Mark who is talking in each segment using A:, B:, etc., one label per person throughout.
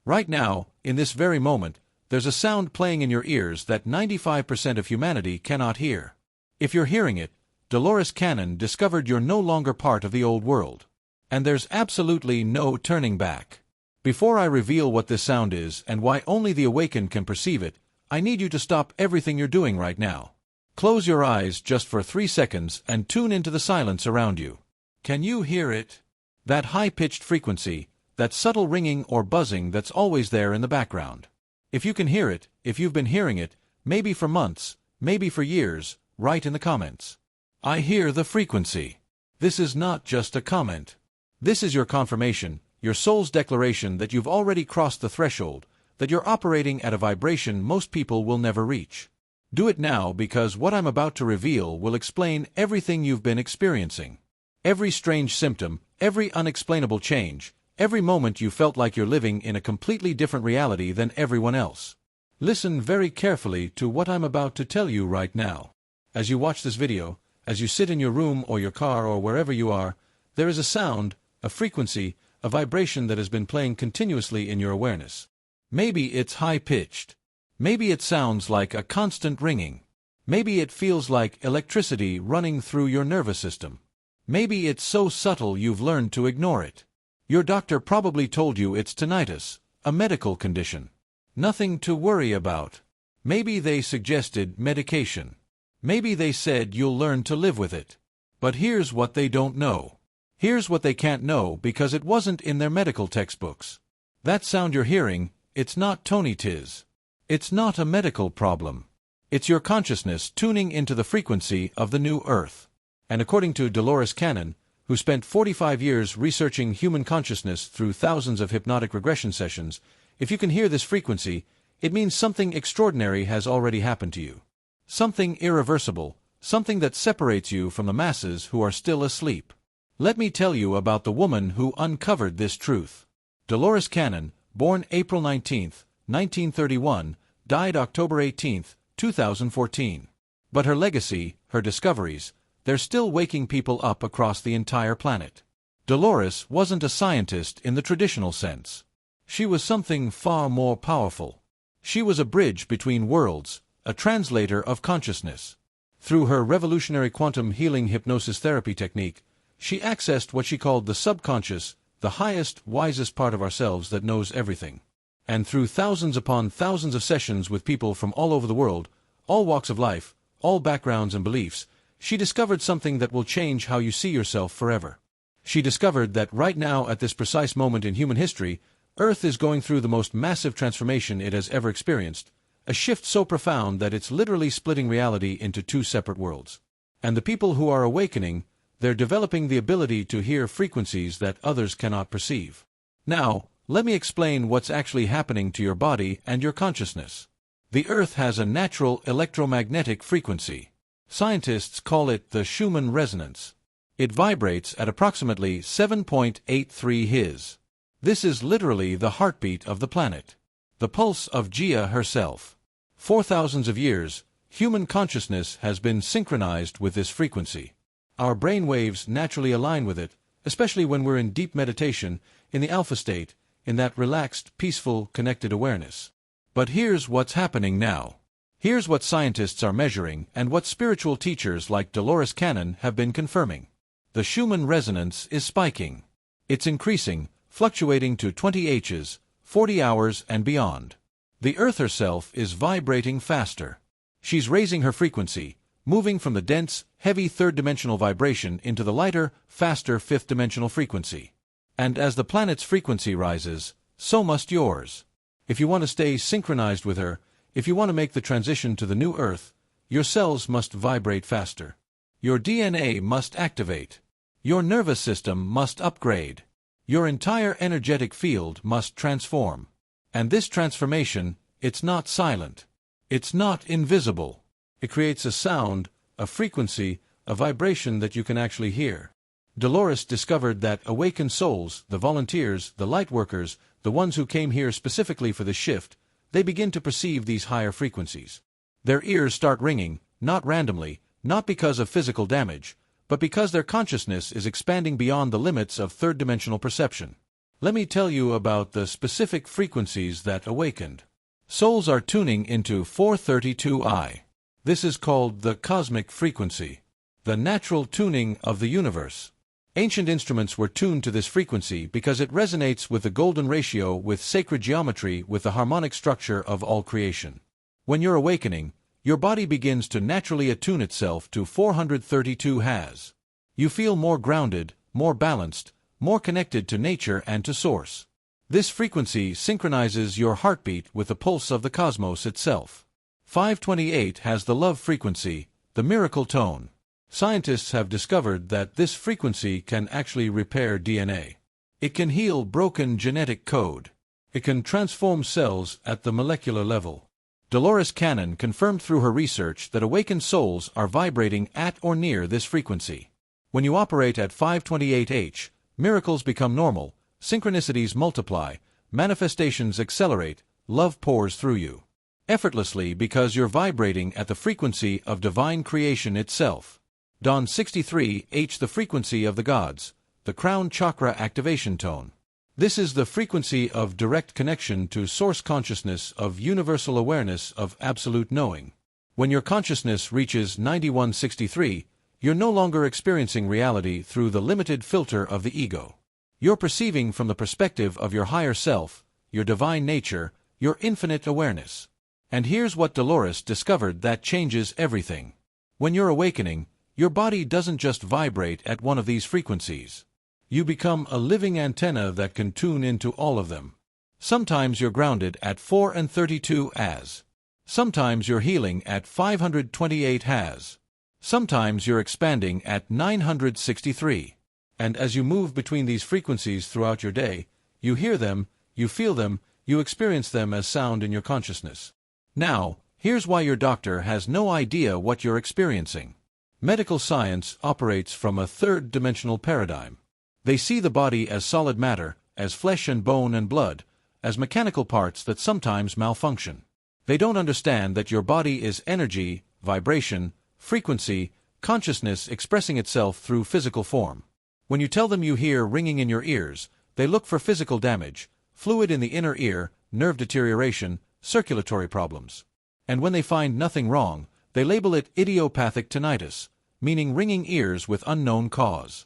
A: Right now, in this very moment, there's a sound playing in your ears that 95% of humanity cannot hear. If you're hearing it, Dolores Cannon discovered you're no longer part of the old world. And there's absolutely no turning back. Before I reveal what this sound is and why only the awakened can perceive it, I need you to stop everything you're doing right now. Close your eyes just for 3 seconds and tune into the silence around you. Can you hear it? That high-pitched frequency, that subtle ringing or buzzing that's always there in the background. If you can hear it, if you've been hearing it, maybe for months, maybe for years, write in the comments. I hear the frequency. This is not just a comment. This is your confirmation, your soul's declaration that you've already crossed the threshold, that you're operating at a vibration most people will never reach. Do it now, because what I'm about to reveal will explain everything you've been experiencing. Every strange symptom, every unexplainable change, every moment you felt like you're living in a completely different reality than everyone else. Listen very carefully to what I'm about to tell you right now. As you watch this video, as you sit in your room or your car or wherever you are, there is a sound, a frequency, a vibration that has been playing continuously in your awareness. Maybe it's high-pitched. Maybe it sounds like a constant ringing. Maybe it feels like electricity running through your nervous system. Maybe it's so subtle you've learned to ignore it. Your doctor probably told you it's tinnitus, a medical condition. Nothing to worry about. Maybe they suggested medication. Maybe they said you'll learn to live with it. But here's what they don't know. Here's what they can't know because it wasn't in their medical textbooks. That sound you're hearing, it's not Tony Tiz. It's not a medical problem. It's your consciousness tuning into the frequency of the new Earth. And according to Dolores Cannon, who spent 45 years researching human consciousness through thousands of hypnotic regression sessions, if you can hear this frequency, it means something extraordinary has already happened to you. Something irreversible, something that separates you from the masses who are still asleep. Let me tell you about the woman who uncovered this truth. Dolores Cannon, born April 19, 1931, died October 18, 2014. But her legacy, her discoveries, they're still waking people up across the entire planet. Dolores wasn't a scientist in the traditional sense. She was something far more powerful. She was a bridge between worlds, a translator of consciousness. Through her revolutionary quantum healing hypnosis therapy technique, she accessed what she called the subconscious, the highest, wisest part of ourselves that knows everything. And through thousands upon thousands of sessions with people from all over the world, all walks of life, all backgrounds and beliefs, she discovered something that will change how you see yourself forever. She discovered that right now, at this precise moment in human history, Earth is going through the most massive transformation it has ever experienced, a shift so profound that it's literally splitting reality into two separate worlds. And the people who are awakening, they're developing the ability to hear frequencies that others cannot perceive. Now, let me explain what's actually happening to your body and your consciousness. The Earth has a natural electromagnetic frequency. Scientists call it the Schumann resonance. It vibrates at approximately 7.83 Hz. This is literally the heartbeat of the planet, the pulse of Gaia herself. For thousands of years, human consciousness has been synchronized with this frequency. Our brain waves naturally align with it, especially when we're in deep meditation, in the alpha state, in that relaxed, peaceful, connected awareness. But here's what's happening now. Here's what scientists are measuring and what spiritual teachers like Dolores Cannon have been confirming. The Schumann resonance is spiking. It's increasing, fluctuating to 20 Hz, 40 hours and beyond. The Earth herself is vibrating faster. She's raising her frequency, moving from the dense, heavy third-dimensional vibration into the lighter, faster fifth-dimensional frequency. And as the planet's frequency rises, so must yours. If you want to stay synchronized with her, if you want to make the transition to the new Earth, your cells must vibrate faster. Your DNA must activate. Your nervous system must upgrade. Your entire energetic field must transform. And this transformation, it's not silent. It's not invisible. It creates a sound, a frequency, a vibration that you can actually hear. Dolores discovered that awakened souls, the volunteers, the light workers, the ones who came here specifically for the shift, they begin to perceive these higher frequencies. Their ears start ringing, not randomly, not because of physical damage, but because their consciousness is expanding beyond the limits of third-dimensional perception. Let me tell you about the specific frequencies that awakened. Souls are tuning into 432I. This is called the cosmic frequency, the natural tuning of the universe. Ancient instruments were tuned to this frequency because it resonates with the golden ratio with sacred geometry with the harmonic structure of all creation. When you're awakening, your body begins to naturally attune itself to 432 Hz. You feel more grounded, more balanced, more connected to nature and to source. This frequency synchronizes your heartbeat with the pulse of the cosmos itself. 528 has the love frequency, the miracle tone. Scientists have discovered that this frequency can actually repair DNA. It can heal broken genetic code. It can transform cells at the molecular level. Dolores Cannon confirmed through her research that awakened souls are vibrating at or near this frequency. When you operate at 528H, miracles become normal, synchronicities multiply, manifestations accelerate, love pours through you effortlessly because you're vibrating at the frequency of divine creation itself. Dawn 63H, the frequency of the gods, the crown chakra activation tone. This is the frequency of direct connection to source consciousness, of universal awareness, of absolute knowing. When your consciousness reaches 9163, you're no longer experiencing reality through the limited filter of the ego. You're perceiving from the perspective of your higher self, your divine nature, your infinite awareness. And here's what Dolores discovered that changes everything. When you're awakening, your body doesn't just vibrate at one of these frequencies. You become a living antenna that can tune into all of them. Sometimes you're grounded at 432 Hz. Sometimes you're healing at 528 Hz. Sometimes you're expanding at 963. And as you move between these frequencies throughout your day, you hear them, you feel them, you experience them as sound in your consciousness. Now, here's why your doctor has no idea what you're experiencing. Medical science operates from a third-dimensional paradigm. They see the body as solid matter, as flesh and bone and blood, as mechanical parts that sometimes malfunction. They don't understand that your body is energy, vibration, frequency, consciousness expressing itself through physical form. When you tell them you hear ringing in your ears, they look for physical damage, fluid in the inner ear, nerve deterioration, circulatory problems. And when they find nothing wrong, they label it idiopathic tinnitus, meaning ringing ears with unknown cause.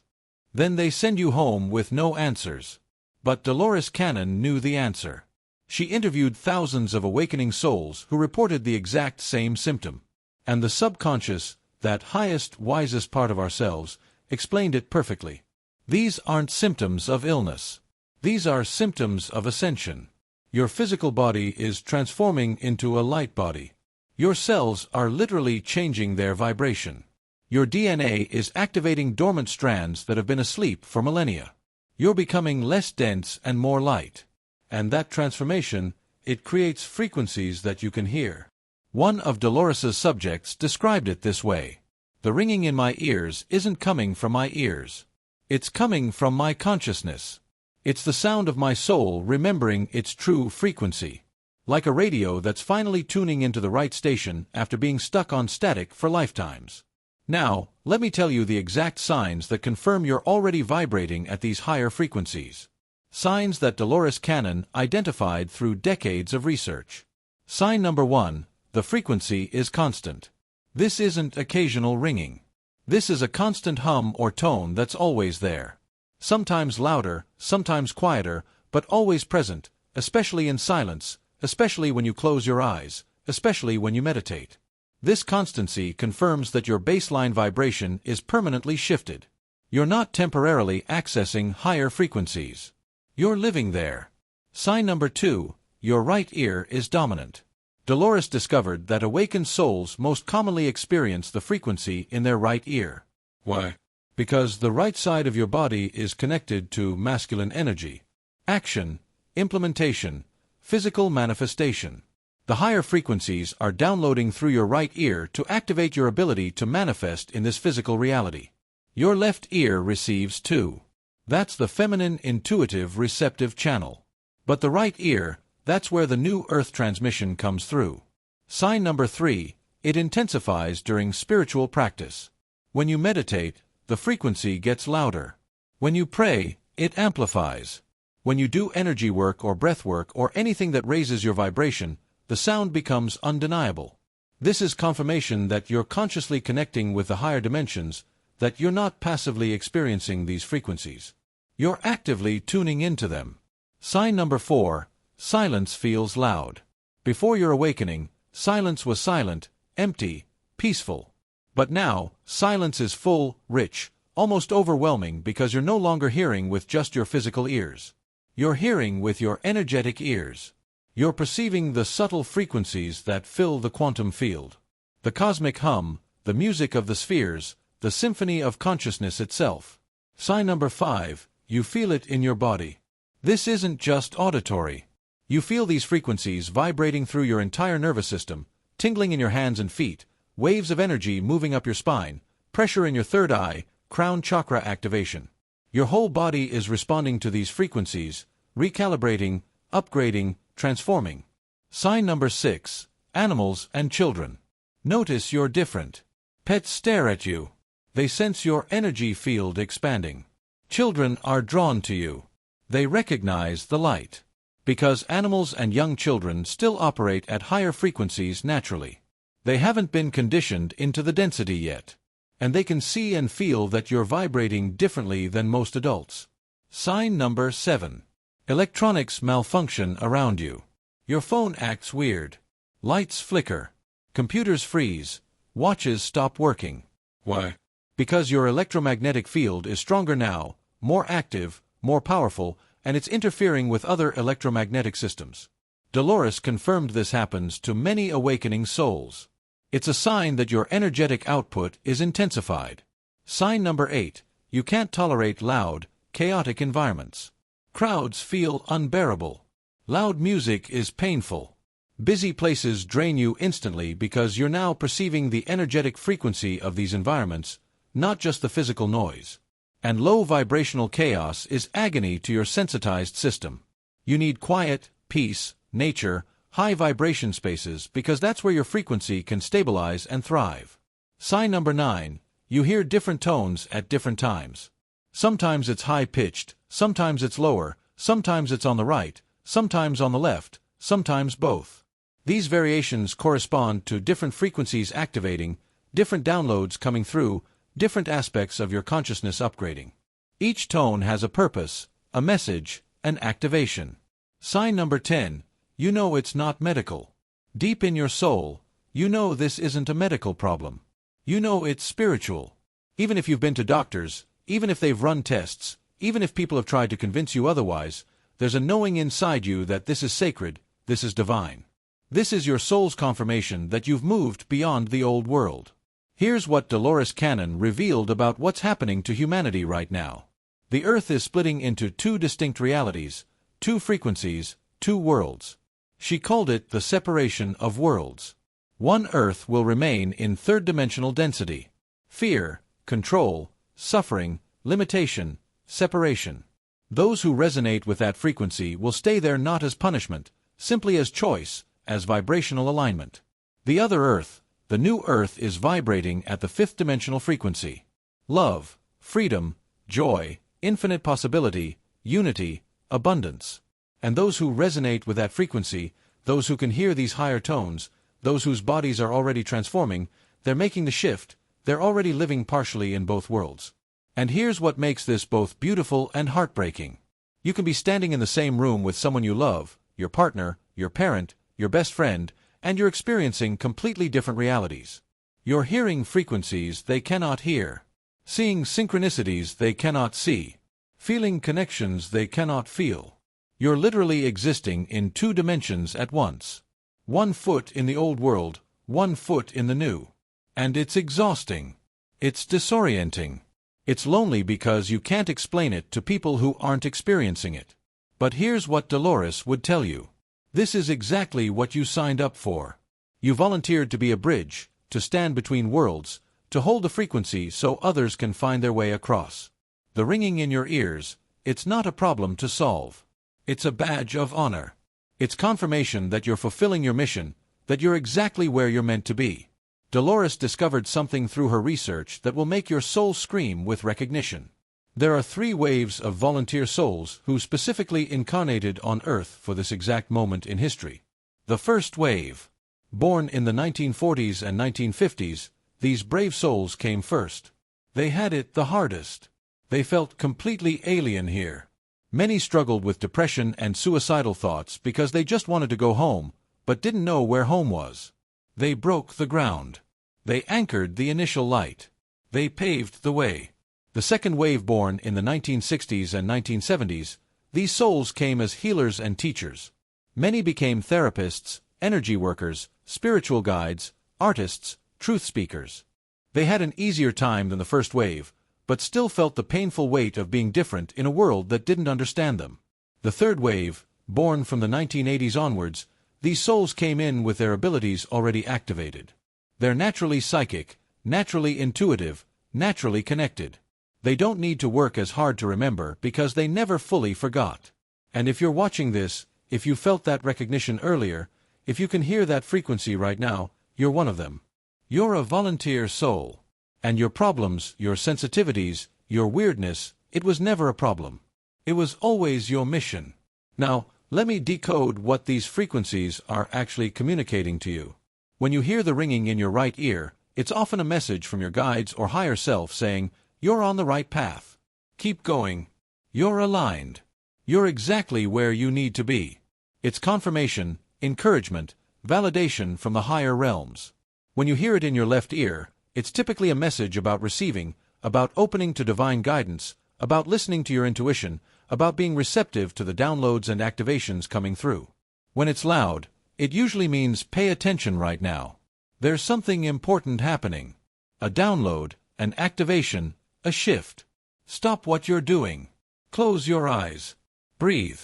A: Then they send you home with no answers. But Dolores Cannon knew the answer. She interviewed thousands of awakening souls who reported the exact same symptom. And the subconscious, that highest, wisest part of ourselves, explained it perfectly. These aren't symptoms of illness. These are symptoms of ascension. Your physical body is transforming into a light body. Your cells are literally changing their vibration. Your DNA is activating dormant strands that have been asleep for millennia. You're becoming less dense and more light. And that transformation, it creates frequencies that you can hear. One of Dolores's subjects described it this way. The ringing in my ears isn't coming from my ears. It's coming from my consciousness. It's the sound of my soul remembering its true frequency. Like a radio that's finally tuning into the right station after being stuck on static for lifetimes. Now, let me tell you the exact signs that confirm you're already vibrating at these higher frequencies. Signs that Dolores Cannon identified through decades of research. Sign number 1, the frequency is constant. This isn't occasional ringing. This is a constant hum or tone that's always there. Sometimes louder, sometimes quieter, but always present, especially in silence, especially when you close your eyes, especially when you meditate. This constancy confirms that your baseline vibration is permanently shifted. You're not temporarily accessing higher frequencies. You're living there. Sign number 2, your right ear is dominant. Dolores discovered that awakened souls most commonly experience the frequency in their right ear. Why? Because the right side of your body is connected to masculine energy, action, implementation, physical manifestation. The higher frequencies are downloading through your right ear to activate your ability to manifest in this physical reality. Your left ear receives too. That's the feminine, intuitive, receptive channel. But the right ear, that's where the new earth transmission comes through. Sign number 3, it intensifies during spiritual practice. When you meditate, the frequency gets louder. When you pray, it amplifies. When you do energy work or breath work or anything that raises your vibration, the sound becomes undeniable. This is confirmation that you're consciously connecting with the higher dimensions, that you're not passively experiencing these frequencies. You're actively tuning into them. Sign number 4, silence feels loud. Before your awakening, silence was silent, empty, peaceful. But now, silence is full, rich, almost overwhelming because you're no longer hearing with just your physical ears. You're hearing with your energetic ears. You're perceiving the subtle frequencies that fill the quantum field. The cosmic hum, the music of the spheres, the symphony of consciousness itself. Sign number 5, you feel it in your body. This isn't just auditory. You feel these frequencies vibrating through your entire nervous system, tingling in your hands and feet, waves of energy moving up your spine, pressure in your third eye, crown chakra activation. Your whole body is responding to these frequencies, recalibrating, upgrading, transforming. Sign number 6, animals and children. Notice you're different. Pets stare at you. They sense your energy field expanding. Children are drawn to you. They recognize the light. Because animals and young children still operate at higher frequencies naturally. They haven't been conditioned into the density yet. And they can see and feel that you're vibrating differently than most adults. Sign number 7. Electronics malfunction around you. Your phone acts weird. Lights flicker. Computers freeze. Watches stop working. Why? Because your electromagnetic field is stronger now, more active, more powerful, and it's interfering with other electromagnetic systems. Dolores confirmed this happens to many awakening souls. It's a sign that your energetic output is intensified. Sign number 8. You can't tolerate loud, chaotic environments. Crowds feel unbearable. Loud music is painful. Busy places drain you instantly because you're now perceiving the energetic frequency of these environments, not just the physical noise. And low vibrational chaos is agony to your sensitized system. You need quiet, peace, nature, high vibration spaces because that's where your frequency can stabilize and thrive. Sign number 9. You hear different tones at different times. Sometimes it's high-pitched, sometimes it's lower, sometimes it's on the right, sometimes on the left, sometimes both. These variations correspond to different frequencies activating, different downloads coming through, different aspects of your consciousness upgrading. Each tone has a purpose, a message, an activation. Sign number 10. You know it's not medical. Deep in your soul, you know this isn't a medical problem. You know it's spiritual. Even if you've been to doctors, even if they've run tests, even if people have tried to convince you otherwise, there's a knowing inside you that this is sacred, this is divine. This is your soul's confirmation that you've moved beyond the old world. Here's what Dolores Cannon revealed about what's happening to humanity right now. The Earth is splitting into 2 distinct realities, 2 frequencies, 2 worlds. She called it the separation of worlds. One Earth will remain in third-dimensional density. Fear, control, suffering, limitation, separation. Those who resonate with that frequency will stay there not as punishment, simply as choice, as vibrational alignment. The other Earth, the new Earth, is vibrating at the 5th-dimensional frequency. Love, freedom, joy, infinite possibility, unity, abundance. And those who resonate with that frequency, those who can hear these higher tones, those whose bodies are already transforming, they're making the shift, they're already living partially in both worlds. And here's what makes this both beautiful and heartbreaking. You can be standing in the same room with someone you love, your partner, your parent, your best friend, and you're experiencing completely different realities. You're hearing frequencies they cannot hear, seeing synchronicities they cannot see, feeling connections they cannot feel. You're literally existing in 2 dimensions at once. 1 foot in the old world, 1 foot in the new. And it's exhausting. It's disorienting. It's lonely because you can't explain it to people who aren't experiencing it. But here's what Dolores would tell you. This is exactly what you signed up for. You volunteered to be a bridge, to stand between worlds, to hold the frequency so others can find their way across. The ringing in your ears, it's not a problem to solve. It's a badge of honor. It's confirmation that you're fulfilling your mission, that you're exactly where you're meant to be. Dolores discovered something through her research that will make your soul scream with recognition. There are 3 waves of volunteer souls who specifically incarnated on Earth for this exact moment in history. The first wave. Born in the 1940s and 1950s, these brave souls came first. They had it the hardest. They felt completely alien here. Many struggled with depression and suicidal thoughts because they just wanted to go home, but didn't know where home was. They broke the ground. They anchored the initial light. They paved the way. The second wave, born in the 1960s and 1970s, these souls came as healers and teachers. Many became therapists, energy workers, spiritual guides, artists, truth speakers. They had an easier time than the first wave, but still felt the painful weight of being different in a world that didn't understand them. The third wave, born from the 1980s onwards, these souls came in with their abilities already activated. They're naturally psychic, naturally intuitive, naturally connected. They don't need to work as hard to remember because they never fully forgot. And if you're watching this, if you felt that recognition earlier, if you can hear that frequency right now, you're one of them. You're a volunteer soul. And your problems, your sensitivities, your weirdness, it was never a problem. It was always your mission. Now, let me decode what these frequencies are actually communicating to you. When you hear the ringing in your right ear, it's often a message from your guides or higher self saying, you're on the right path. Keep going. You're aligned. You're exactly where you need to be. It's confirmation, encouragement, validation from the higher realms. When you hear it in your left ear, it's typically a message about receiving, about opening to divine guidance, about listening to your intuition, about being receptive to the downloads and activations coming through. When it's loud, it usually means pay attention right now. There's something important happening. A download, an activation, a shift. Stop what you're doing. Close your eyes. Breathe.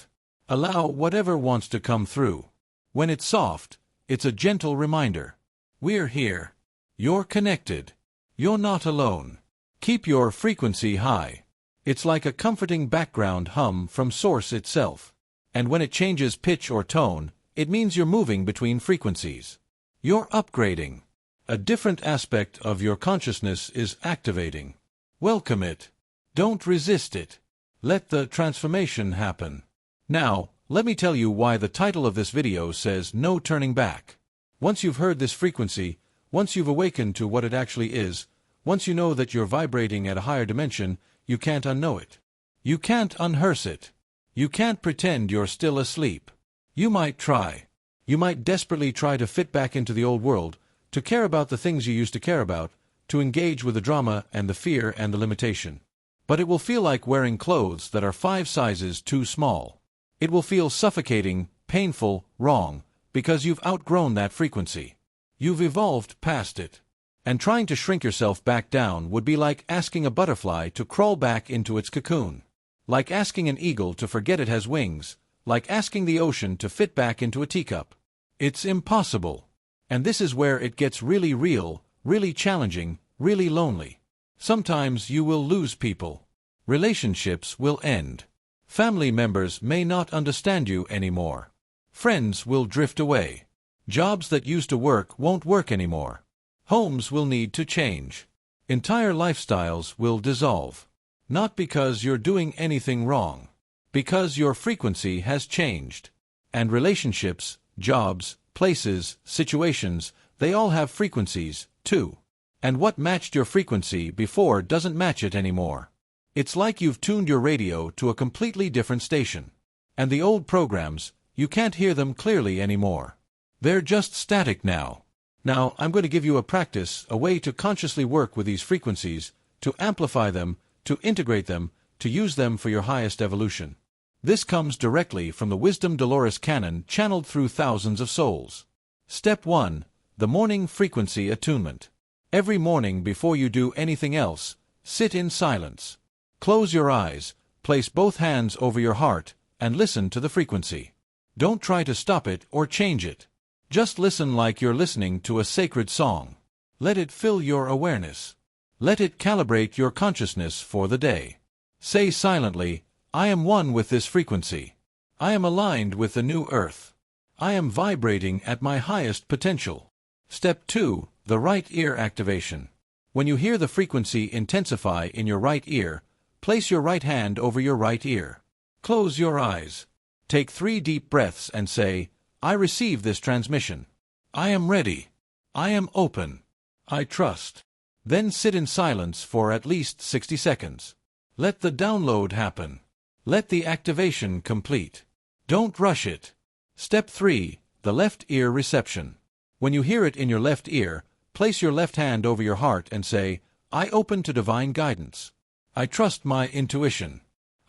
A: Allow whatever wants to come through. When it's soft, it's a gentle reminder. We're here. You're connected. You're not alone. Keep your frequency high. It's like a comforting background hum from source itself. And when it changes pitch or tone, it means you're moving between frequencies. You're upgrading. A different aspect of your consciousness is activating. Welcome it. Don't resist it. Let the transformation happen. Now, let me tell you why the title of this video says no turning back. Once you've heard this frequency, once you've awakened to what it actually is, once you know that you're vibrating at a higher dimension, you can't unknow it. You can't unhearse it. You can't pretend you're still asleep. You might try. You might desperately try to fit back into the old world, to care about the things you used to care about, to engage with the drama and the fear and the limitation. But it will feel like wearing clothes that are 5 sizes too small. It will feel suffocating, painful, wrong, because you've outgrown that frequency. You've evolved past it. And trying to shrink yourself back down would be like asking a butterfly to crawl back into its cocoon. Like asking an eagle to forget it has wings. Like asking the ocean to fit back into a teacup. It's impossible. And this is where it gets really real, really challenging, really lonely. Sometimes you will lose people. Relationships will end. Family members may not understand you anymore. Friends will drift away. Jobs that used to work won't work anymore. Homes will need to change. Entire lifestyles will dissolve. Not because you're doing anything wrong. Because your frequency has changed. And relationships, jobs, places, situations, they all have frequencies, too. And what matched your frequency before doesn't match it anymore. It's like you've tuned your radio to a completely different station. And the old programs, you can't hear them clearly anymore. They're just static now. Now, I'm going to give you a practice, a way to consciously work with these frequencies, to amplify them, to integrate them, to use them for your highest evolution. This comes directly from the Wisdom Dolores canon channeled through thousands of souls. Step 1. The Morning Frequency Attunement. Every morning before you do anything else, sit in silence. Close your eyes, place both hands over your heart, and listen to the frequency. Don't try to stop it or change it. Just listen like you're listening to a sacred song. Let it fill your awareness. Let it calibrate your consciousness for the day. Say silently, I am one with this frequency. I am aligned with the new earth. I am vibrating at my highest potential. Step 2. The right ear activation. When you hear the frequency intensify in your right ear, Place your right hand over your right ear. Close your eyes. Take 3 deep breaths and say, I receive this transmission. I am ready. I am open. I trust. Then sit in silence for at least 60 seconds. Let the download happen. Let the activation complete. Don't rush it. Step 3. The left ear reception. When you hear it in your left ear, place your left hand over your heart and say, I open to divine guidance. I trust my intuition.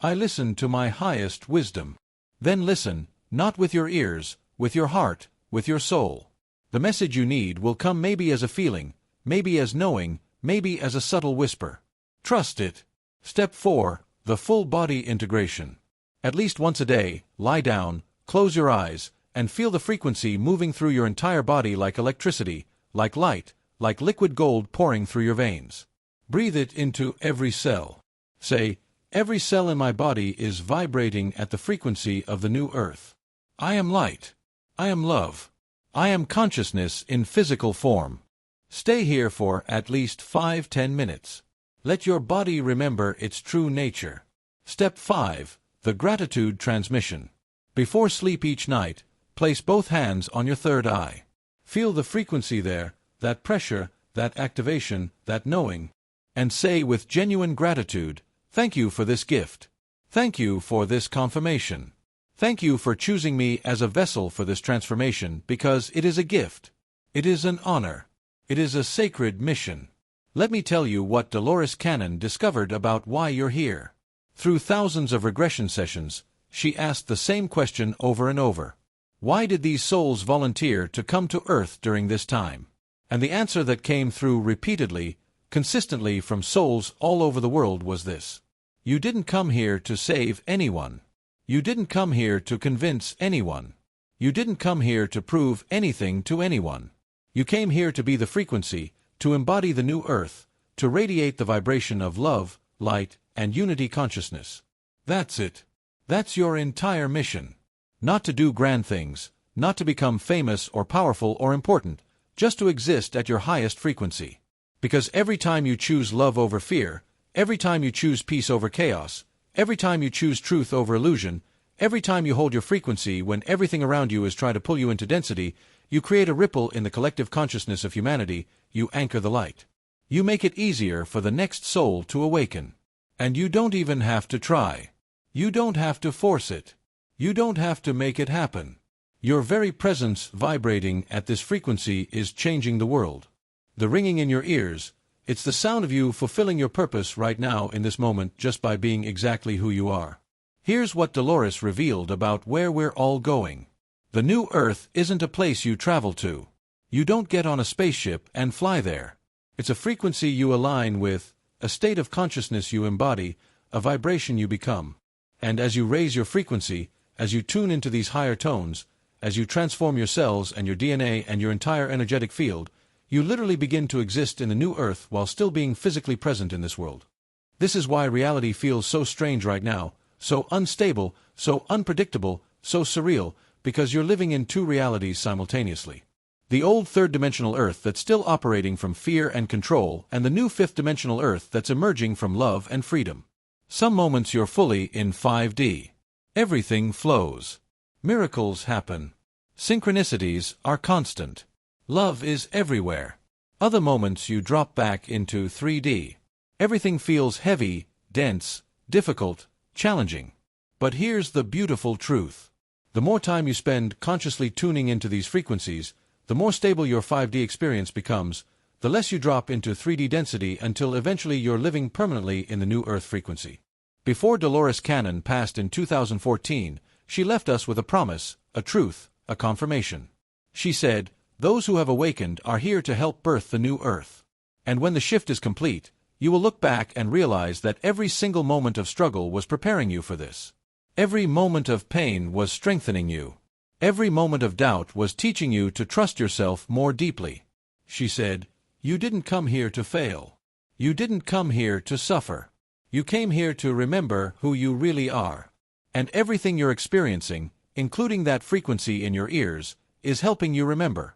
A: I listen to my highest wisdom. Then listen, not with your ears, with your heart, with your soul. The message you need will come maybe as a feeling, maybe as knowing, maybe as a subtle whisper. Trust it. Step 4. The full body integration. At least once a day, lie down, close your eyes, and feel the frequency moving through your entire body like electricity, like light, like liquid gold pouring through your veins. Breathe it into every cell. Say, every cell in my body is vibrating at the frequency of the new earth. I am light. I am love. I am consciousness in physical form. Stay here for at least 5-10 minutes. Let your body remember its true nature. Step 5. The gratitude transmission. Before sleep each night, place both hands on your third eye. Feel the frequency there, that pressure, that activation, that knowing, and say with genuine gratitude, thank you for this gift. Thank you for this confirmation. Thank you for choosing me as a vessel for this transformation because it is a gift. It is an honor. It is a sacred mission. Let me tell you what Dolores Cannon discovered about why you're here. Through thousands of regression sessions, she asked the same question over and over. Why did these souls volunteer to come to Earth during this time? And the answer that came through repeatedly, consistently from souls all over the world was this. You didn't come here to save anyone. You didn't come here to convince anyone. You didn't come here to prove anything to anyone. You came here to be the frequency, to embody the new earth, to radiate the vibration of love, light, and unity consciousness. That's it. That's your entire mission. Not to do grand things, not to become famous or powerful or important, just to exist at your highest frequency. Because every time you choose love over fear, every time you choose peace over chaos, every time you choose truth over illusion, every time you hold your frequency when everything around you is trying to pull you into density, you create a ripple in the collective consciousness of humanity, you anchor the light. You make it easier for the next soul to awaken. And you don't even have to try. You don't have to force it. You don't have to make it happen. Your very presence vibrating at this frequency is changing the world. The ringing in your ears, it's the sound of you fulfilling your purpose right now in this moment just by being exactly who you are. Here's what Dolores revealed about where we're all going. The new Earth isn't a place you travel to. You don't get on a spaceship and fly there. It's a frequency you align with, a state of consciousness you embody, a vibration you become. And as you raise your frequency, as you tune into these higher tones, as you transform your cells and your DNA and your entire energetic field, you literally begin to exist in the new earth while still being physically present in this world. This is why reality feels so strange right now, so unstable, so unpredictable, so surreal, because you're living in two realities simultaneously. The old third-dimensional earth that's still operating from fear and control, and the new fifth-dimensional earth that's emerging from love and freedom. Some moments you're fully in 5D. Everything flows. Miracles happen. Synchronicities are constant. Love is everywhere. Other moments you drop back into 3D. Everything feels heavy, dense, difficult, challenging. But here's the beautiful truth. The more time you spend consciously tuning into these frequencies, the more stable your 5D experience becomes, the less you drop into 3D density until eventually you're living permanently in the new Earth frequency. Before Dolores Cannon passed in 2014, she left us with a promise, a truth, a confirmation. She said, "Those who have awakened are here to help birth the new Earth. And when the shift is complete, you will look back and realize that every single moment of struggle was preparing you for this. Every moment of pain was strengthening you. Every moment of doubt was teaching you to trust yourself more deeply." She said, "You didn't come here to fail. You didn't come here to suffer. You came here to remember who you really are. And everything you're experiencing, including that frequency in your ears, is helping you remember."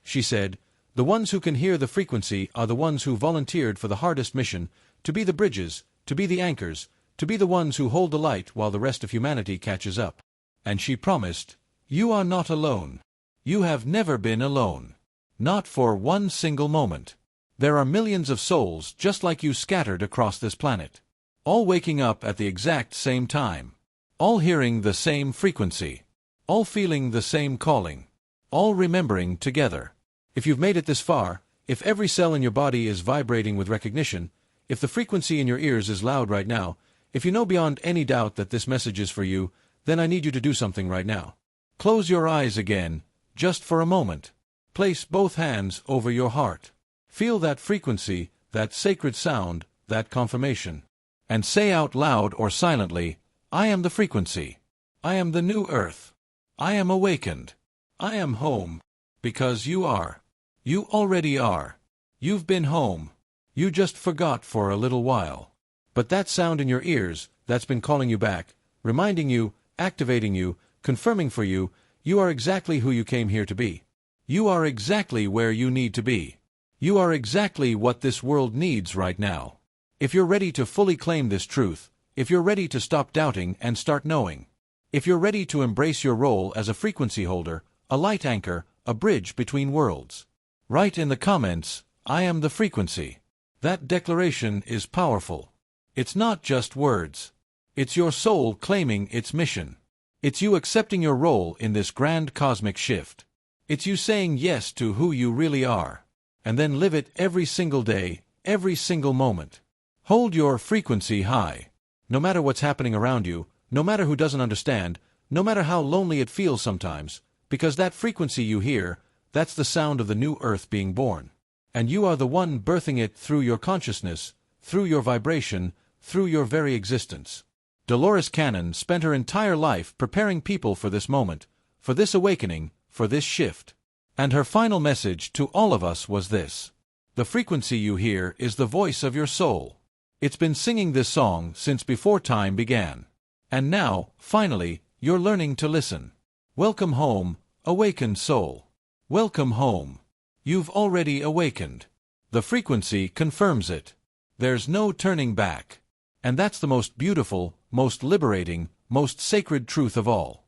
A: She said, "The ones who can hear the frequency are the ones who volunteered for the hardest mission, to be the bridges, to be the anchors, to be the ones who hold the light while the rest of humanity catches up. And she promised, "You are not alone. You have never been alone. Not for one single moment. There are millions of souls just like you scattered across this planet. All waking up at the exact same time. All hearing the same frequency. All feeling the same calling. All remembering together. If you've made it this far, if every cell in your body is vibrating with recognition, if the frequency in your ears is loud right now, if you know beyond any doubt that this message is for you, then I need you to do something right now. Close your eyes again, just for a moment. Place both hands over your heart. Feel that frequency, that sacred sound, that confirmation. And say out loud or silently, "I am the frequency. I am the new earth. I am awakened. I am home." Because you are. You already are. You've been home. You just forgot for a little while. But that sound in your ears, that's been calling you back, reminding you, activating you, confirming for you, you are exactly who you came here to be. You are exactly where you need to be. You are exactly what this world needs right now. If you're ready to fully claim this truth, if you're ready to stop doubting and start knowing, if you're ready to embrace your role as a frequency holder, a light anchor, a bridge between worlds, write in the comments, "I am the frequency." That declaration is powerful. It's not just words. It's your soul claiming its mission. It's you accepting your role in this grand cosmic shift. It's you saying yes to who you really are. And then live it every single day, every single moment. Hold your frequency high. No matter what's happening around you, no matter who doesn't understand, no matter how lonely it feels sometimes, because that frequency you hear, that's the sound of the new earth being born. And you are the one birthing it through your consciousness, through your vibration, through your very existence. Dolores Cannon spent her entire life preparing people for this moment, for this awakening, for this shift. And her final message to all of us was this: the frequency you hear is the voice of your soul. It's been singing this song since before time began. And now, finally, you're learning to listen. Welcome home, awakened soul. Welcome home. You've already awakened. The frequency confirms it. There's no turning back. And that's the most beautiful, most liberating, most sacred truth of all.